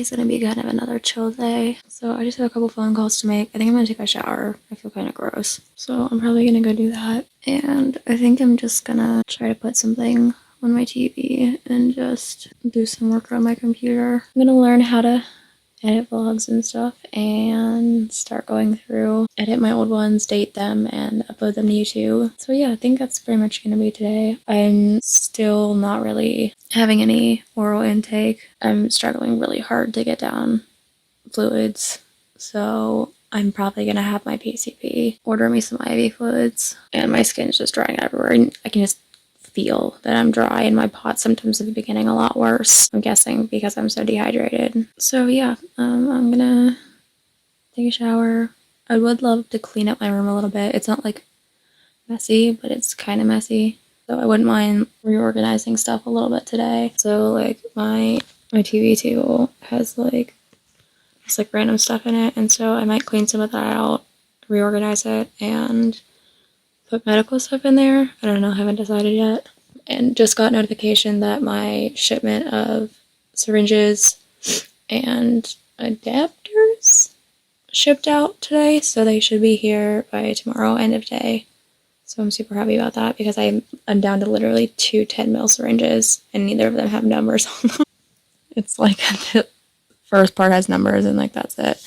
today's gonna be kind of another chill day. So I just have a couple phone calls to make. I think I'm gonna take a shower. I feel kind of gross. So I'm probably gonna go do that. And I think I'm just gonna try to put something on my TV and just do some work on my computer. I'm gonna learn how to edit vlogs and stuff and start going through, edit my old ones, date them, and upload them to YouTube. So yeah, I think that's pretty much gonna be today. I'm still not really having any oral intake. I'm struggling really hard to get down fluids, so I'm probably gonna have my PCP order me some IV fluids, and my skin's just drying everywhere, and I can just feel that I'm dry, and my pot symptoms at the beginning a lot worse. I'm guessing because I'm so dehydrated. So yeah, I'm gonna take a shower. I would love to clean up my room a little bit. It's not like messy, but it's kind of messy. So I wouldn't mind reorganizing stuff a little bit today. So like my TV table has like just like random stuff in it, and so I might clean some of that out, reorganize it, and put medical stuff in there. I don't know, haven't decided yet. And just got notification that my shipment of syringes and adapters shipped out today, so they should be here by tomorrow, end of day. So I'm super happy about that because I'm down to literally 2 10 ml syringes, and neither of them have numbers on them. It's like the first part has numbers, and like that's it.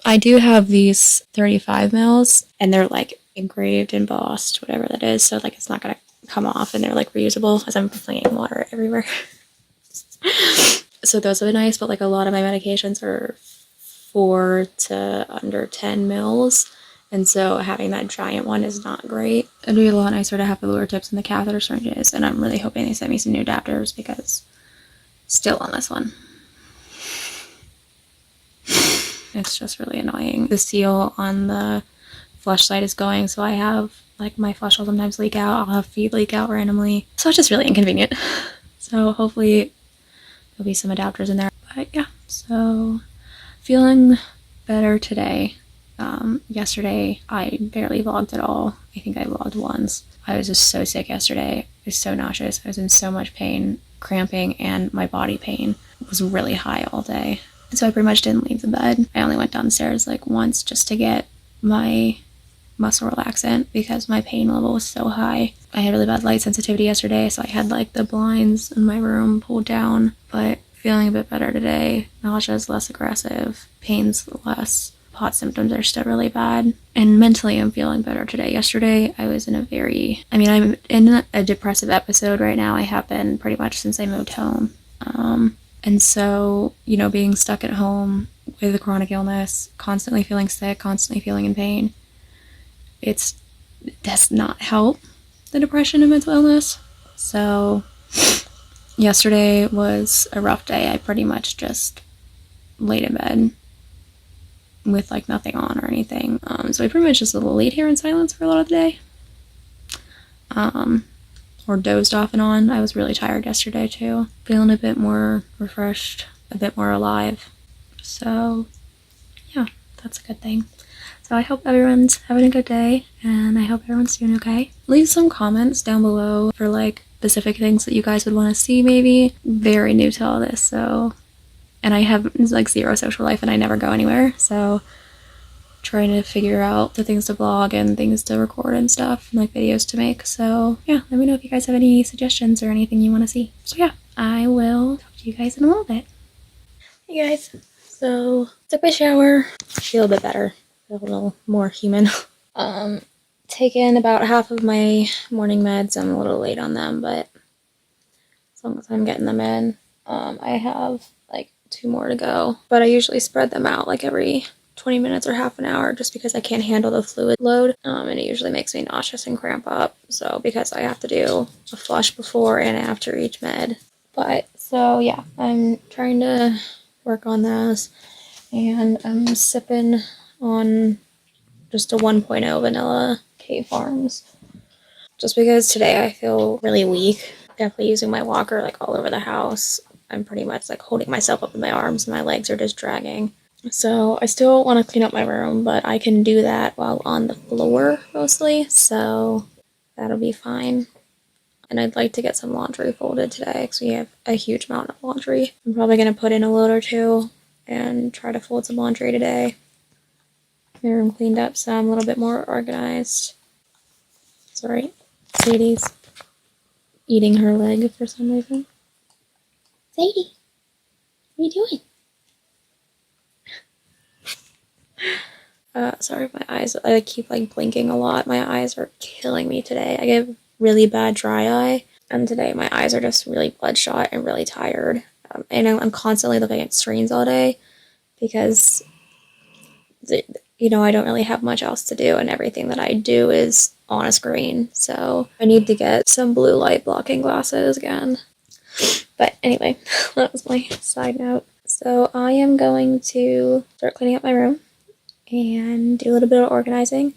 I do have these 35 mils, and they're like engraved, embossed, whatever that is, so like it's not gonna come off, and they're like reusable as I'm flinging water everywhere. So those are nice, but like a lot of my medications are 4 to under 10 mils, and so having that giant one is not great. It'd be a lot nicer to have the lower tips and the catheter syringes, and I'm really hoping they send me some new adapters because still on this one. It's just really annoying. The seal on the flush side is going, so I have, like, my flush will sometimes leak out. I'll have feed leak out randomly. So it's just really inconvenient. So hopefully there'll be some adapters in there. But yeah, so feeling better today. Yesterday I barely vlogged at all. I think I vlogged once. I was just so sick yesterday. I was so nauseous. I was in so much pain, cramping, and my body pain was really high all day. So I pretty much didn't leave the bed. I only went downstairs like once just to get my muscle relaxant because my pain level was so high. I had really bad light sensitivity yesterday, so I had like the blinds in my room pulled down, but feeling a bit better today. Nausea is less aggressive, pain's less, pot symptoms are still really bad, and mentally I'm feeling better today. Yesterday I was in I'm in a depressive episode right now. I have been pretty much since I moved home. And so, you know, being stuck at home with a chronic illness, constantly feeling sick, constantly feeling in pain, it does not help the depression and mental illness. So yesterday was a rough day. I pretty much just laid in bed with like nothing on or anything. So I pretty much just laid here in silence for a lot of the day. Or dozed off and on. I was really tired yesterday too. Feeling a bit more refreshed, a bit more alive. So yeah, that's a good thing. So I hope everyone's having a good day, and I hope everyone's doing okay. Leave some comments down below for like specific things that you guys would want to see maybe. Very new to all this, so, and I have like zero social life and I never go anywhere, so trying to figure out the things to vlog and things to record and stuff, and like videos to make. So yeah, let me know if you guys have any suggestions or anything you want to see. So yeah, I will talk to you guys in a little bit. Hey guys, so took my shower, feel a bit better, feel a little more human. Taken about half of my morning meds. I'm a little late on them, but as long as I'm getting them in, I have like 2 more to go, but I usually spread them out like every 20 minutes or half an hour just because I can't handle the fluid load, and it usually makes me nauseous and cramp up, so because I have to do a flush before and after each med. But so yeah, I'm trying to work on those, and I'm sipping on just a 1.0 vanilla K Farms just because today I feel really weak. Definitely using my walker like all over the house. I'm pretty much like holding myself up in my arms and my legs are just dragging. So I still want to clean up my room, but I can do that while on the floor mostly, so that'll be fine. and I'd like to get some laundry folded today because we have a huge amount of laundry. I'm probably going to put in a load or two and try to fold some laundry today. My room cleaned up some, a little bit more organized. Sorry, Sadie's eating her leg for some reason. Sadie, what are you doing? Sorry, my eyes, I keep like blinking a lot. My eyes are killing me today. I get really bad dry eye, and today my eyes are just really bloodshot and really tired. And I'm constantly looking at screens all day because, you know, I don't really have much else to do, and everything that I do is on a screen. So I need to get some blue light blocking glasses again. But anyway, that was my side note. So I am going to start cleaning up my room and do a little bit of organizing.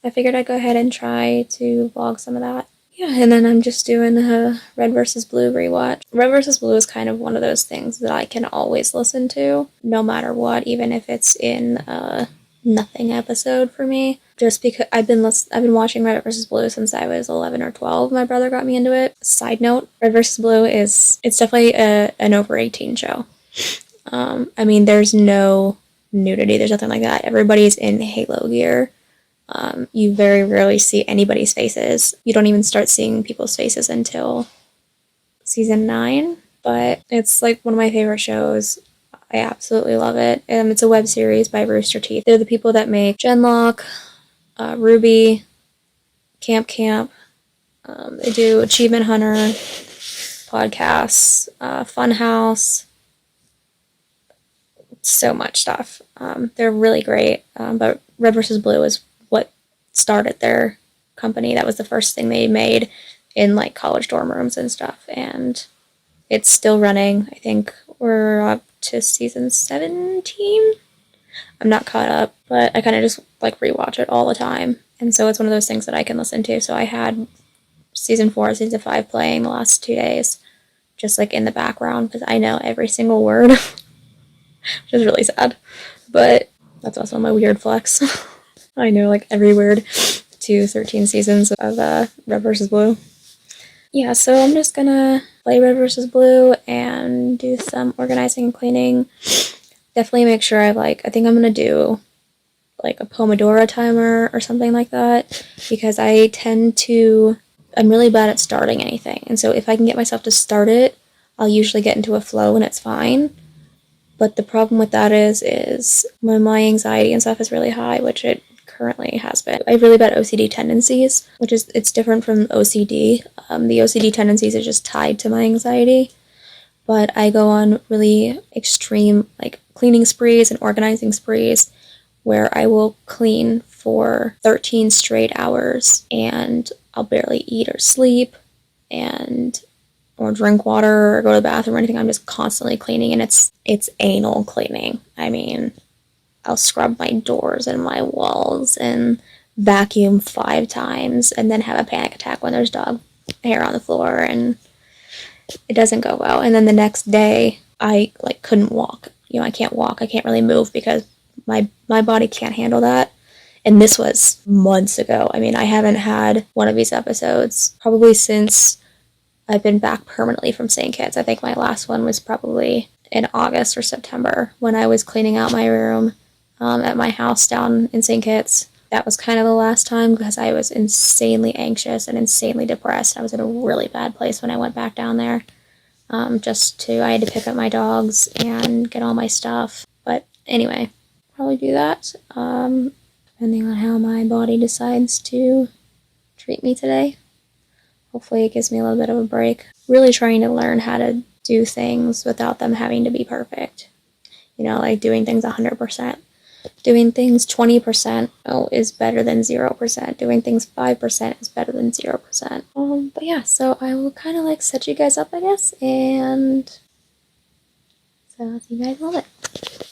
I figured I'd go ahead and try to vlog some of that. Yeah, and then I'm just doing a Red vs. Blue rewatch. Red vs. Blue is kind of one of those things that I can always listen to, no matter what, even if it's in a nothing episode for me. Just because I've been watching Red vs. Blue since I was 11 or 12. My brother got me into it. Side note, Red vs. Blue it's definitely an over 18 show. I mean, there's no nudity, there's nothing like that. Everybody's in Halo gear. You very rarely see anybody's faces. You don't even start seeing people's faces until season 9, but it's like one of my favorite shows. I absolutely love it. It's a web series by Rooster Teeth. They're the people that make Genlock, Ruby, Camp. They do Achievement Hunter, podcasts, Funhouse, so much stuff. They're really great, but Red vs. Blue is what started their company. That was the first thing they made in like college dorm rooms and stuff, and it's still running. I think we're up to season 17. I'm not caught up, but I kind of just like rewatch it all the time, and so it's one of those things that I can listen to. So I had season 4, season 5 playing the last 2 days, just like in the background, because I know every single word. Which is really sad, but that's also my weird flex. I know like every word to 13 seasons of Red vs. Blue. Yeah, so I'm just gonna play Red vs. Blue and do some organizing and cleaning. Definitely make sure I think I'm gonna do like a Pomodoro timer or something like that, because I'm really bad at starting anything, and so if I can get myself to start it, I'll usually get into a flow and it's fine. But the problem with that is when my anxiety and stuff is really high, which it currently has been. I have really bad OCD tendencies, it's different from OCD. The OCD tendencies are just tied to my anxiety. But I go on really extreme like cleaning sprees and organizing sprees where I will clean for 13 straight hours and I'll barely eat or sleep or drink water or go to the bathroom or anything. I'm just constantly cleaning, and it's anal cleaning. I mean, I'll scrub my doors and my walls and vacuum 5 times and then have a panic attack when there's dog hair on the floor, and it doesn't go well. And then the next day, I couldn't walk. You know, I can't walk. I can't really move because my body can't handle that. And this was months ago. I mean, I haven't had one of these episodes probably since I've been back permanently from St. Kitts. I think my last one was probably in August or September when I was cleaning out my room at my house down in St. Kitts. That was kind of the last time because I was insanely anxious and insanely depressed. I was in a really bad place when I went back down there. I had to pick up my dogs and get all my stuff. But anyway, probably do that, depending on how my body decides to treat me today. Hopefully it gives me a little bit of a break. Really trying to learn how to do things without them having to be perfect. You know, like doing things 100%. Doing things 20% is better than 0%. Doing things 5% is better than 0%. But yeah, so I will kind of like set you guys up, I guess, and so I'll see you guys in a little bit.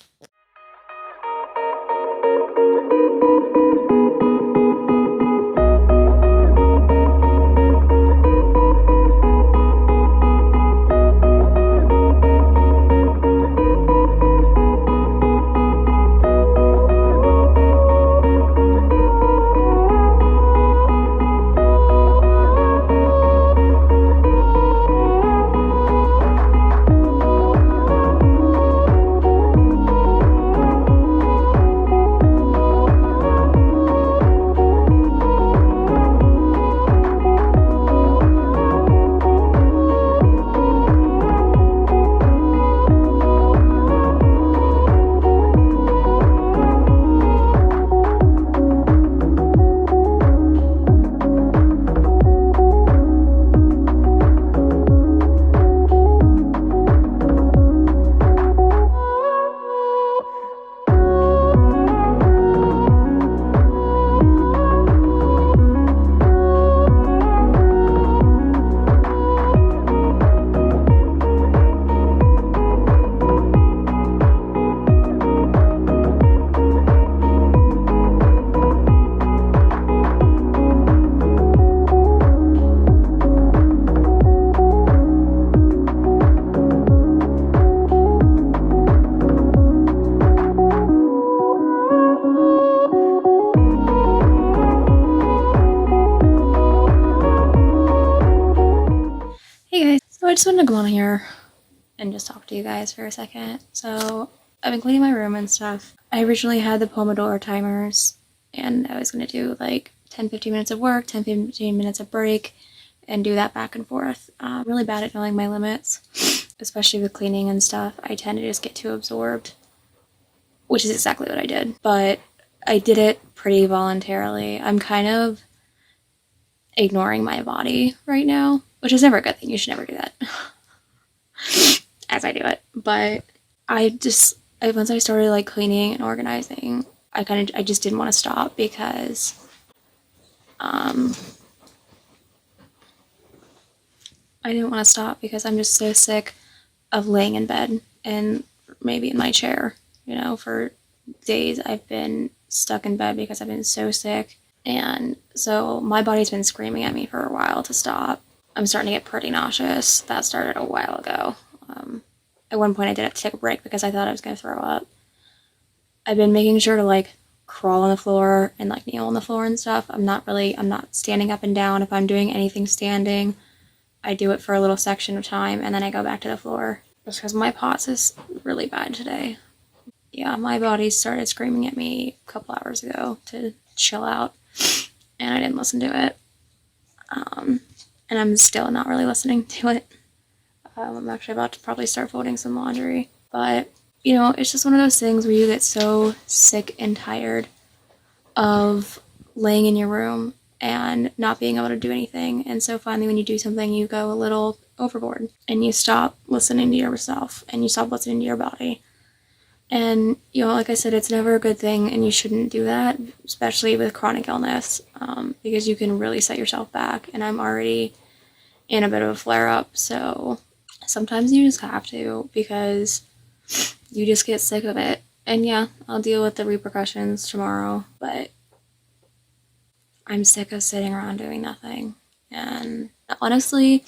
I just wanted to come on here and just talk to you guys for a second. So I've been cleaning my room and stuff. I originally had the Pomodoro timers, and I was going to do like 10-15 minutes of work, 10-15 minutes of break, and do that back and forth. I'm really bad at knowing my limits, especially with cleaning and stuff. I tend to just get too absorbed, which is exactly what I did. But I did it pretty voluntarily. I'm kind of ignoring my body right now, which is never a good thing. You should never do that. As I do it. But once I started like cleaning and organizing, I just didn't want to stop because I didn't want to stop because I'm just so sick of laying in bed and maybe in my chair. For days I've been stuck in bed because I've been so sick. And so my body's been screaming at me for a while to stop. I'm starting to get pretty nauseous. That started a while ago. At one point I did have to take a break because I thought I was going to throw up. I've been making sure to like crawl on the floor and like kneel on the floor and stuff. I'm not standing up and down. If I'm doing anything standing, I do it for a little section of time and then I go back to the floor. Just because my POTS is really bad today. Yeah, my body started screaming at me a couple hours ago to chill out, and I didn't listen to it. And I'm still not really listening to it. I'm actually about to probably start folding some laundry. But, it's just one of those things where you get so sick and tired of laying in your room and not being able to do anything. And so finally when you do something, you go a little overboard and you stop listening to yourself and you stop listening to your body. And, like I said, it's never a good thing and you shouldn't do that, especially with chronic illness, because you can really set yourself back. And I'm already in a bit of a flare-up, so sometimes you just have to because you just get sick of it. And yeah, I'll deal with the repercussions tomorrow, but I'm sick of sitting around doing nothing. And honestly,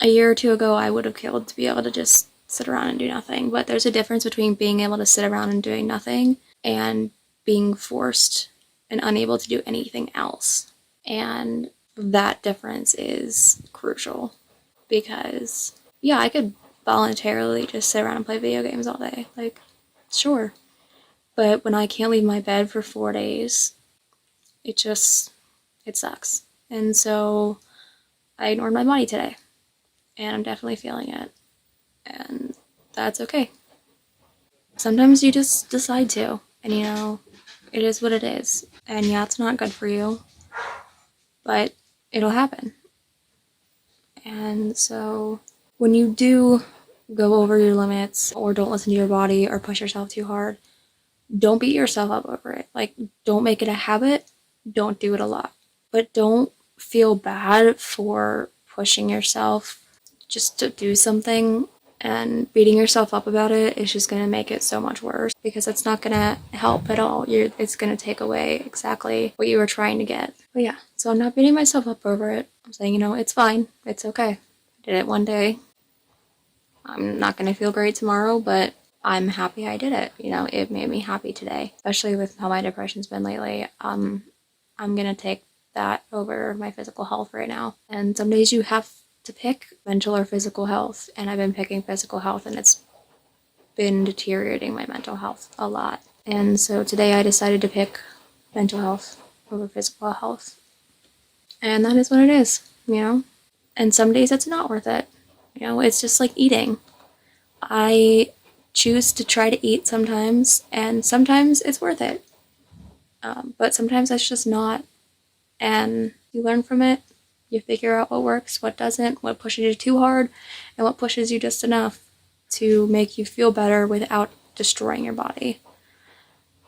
a year or two ago, I would have killed to be able to just sit around and do nothing. But there's a difference between being able to sit around and doing nothing and being forced and unable to do anything else. And that difference is crucial because, yeah, I could voluntarily just sit around and play video games all day. Like, sure. But when I can't leave my bed for 4 days, it sucks. And so I ignored my body today. And I'm definitely feeling it. And that's okay. Sometimes you just decide to. And it is what it is. And yeah, it's not good for you. But it'll happen. And so when you do go over your limits or don't listen to your body or push yourself too hard, don't beat yourself up over it. Like, don't make it a habit. Don't do it a lot. But don't feel bad for pushing yourself just to do something, and beating yourself up about it is just going to make it so much worse because it's not going to help at all. It's going to take away exactly what you were trying to get. But yeah, so I'm not beating myself up over it. I'm saying, it's fine. It's okay. I did it one day. I'm not going to feel great tomorrow, but I'm happy I did it. It made me happy today, especially with how my depression's been lately. I'm going to take that over my physical health right now. And some days you have to pick mental or physical health, and I've been picking physical health, and it's been deteriorating my mental health a lot. And so today I decided to pick mental health over physical health. And that is what it is, And some days it's not worth it. It's just like eating. I choose to try to eat sometimes, and sometimes it's worth it. But sometimes that's just not. And you learn from it. You figure out what works, what doesn't, what pushes you too hard, and what pushes you just enough to make you feel better without destroying your body.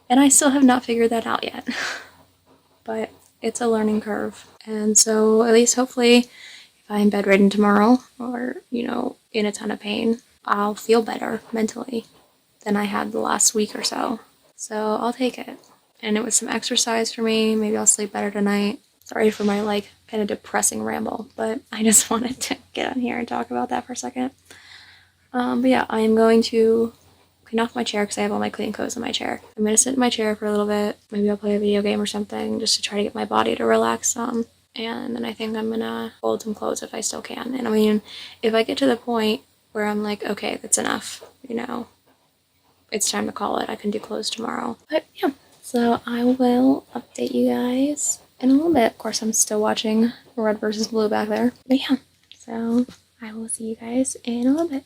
And I still have not figured that out yet. But it's a learning curve. And so at least hopefully if I'm bedridden tomorrow or, in a ton of pain, I'll feel better mentally than I had the last week or so. So I'll take it. And it was some exercise for me. Maybe I'll sleep better tonight. Sorry for my kind of depressing ramble, but I just wanted to get on here and talk about that for a second. But yeah, I am going to clean off my chair because I have all my clean clothes in my chair. I'm going to sit in my chair for a little bit. Maybe I'll play a video game or something just to try to get my body to relax some. and then I think I'm gonna fold some clothes if I still can. And I mean, if I get to the point where I'm like, okay, that's enough, you know, it's time to call it, I can do clothes tomorrow. But yeah, so I will update you guys in a little bit. Of course, I'm still watching Red versus Blue back there. But yeah, so I will see you guys in a little bit.